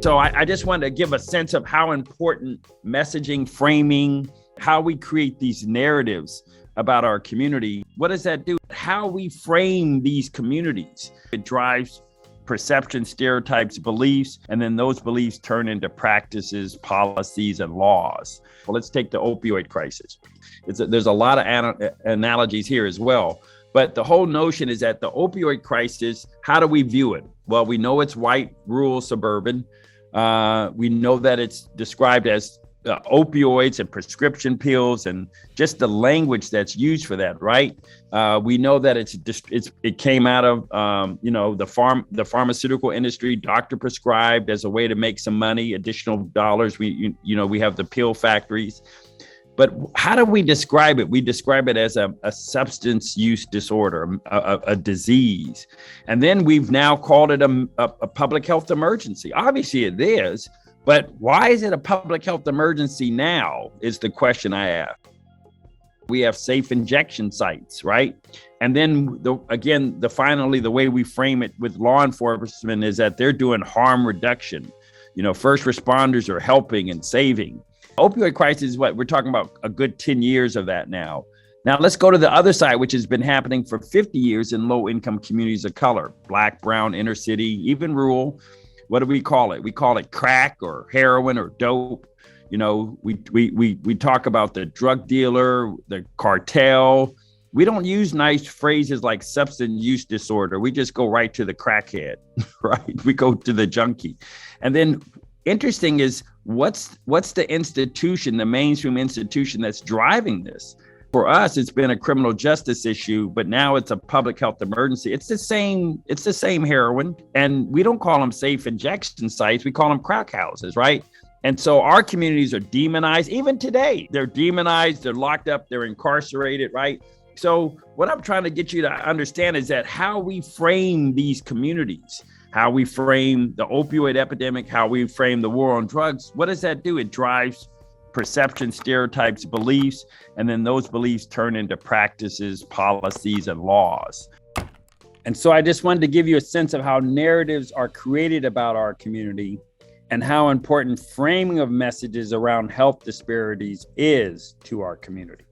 So I just wanted to give a sense of how important messaging, framing, how we create these narratives about our community. What does that do? How we frame these communities. It drives perception, stereotypes, beliefs, and then those beliefs turn into practices, policies, and laws. Well, let's take the opioid crisis. There's a lot of analogies here as well. But the whole notion is that the opioid crisis, how do we view it? Well, we know it's white, rural, suburban. We know that it's described as opioids and prescription pills and just the language that's used for that, right? We know that it came out of the pharmaceutical industry, doctor prescribed as a way to make some money, additional dollars. We have the pill factories. But how do we describe it? We describe it as a substance use disorder, a disease. And then we've now called it a public health emergency. Obviously it is, but why is it a public health emergency now is the question I ask. We have safe injection sites, right? And then finally, the way we frame it with law enforcement is that they're doing harm reduction. First responders are helping and saving. Opioid crisis is what we're talking about, a good 10 years of that now. Now let's go to the other side, which has been happening for 50 years in low income communities of color, Black, brown, inner city, even rural. What do we call it? We call it crack or heroin or dope. We talk about the drug dealer, the cartel. We don't use nice phrases like substance use disorder. We just go right to the crackhead, right? We go to the junkie. And then interesting is what's the institution, the mainstream institution that's driving this? For us, it's been a criminal justice issue, but now it's a public health emergency. It's the same heroin, and we don't call them safe injection sites. We call them crack houses, right? And so our communities are demonized. Even today, they're demonized, they're locked up, they're incarcerated, right? So what I'm trying to get you to understand is that how we frame these communities, how we frame the opioid epidemic, how we frame the war on drugs, what does that do? It drives perception, stereotypes, beliefs, and then those beliefs turn into practices, policies, and laws. And so I just wanted to give you a sense of how narratives are created about our community and how important framing of messages around health disparities is to our community.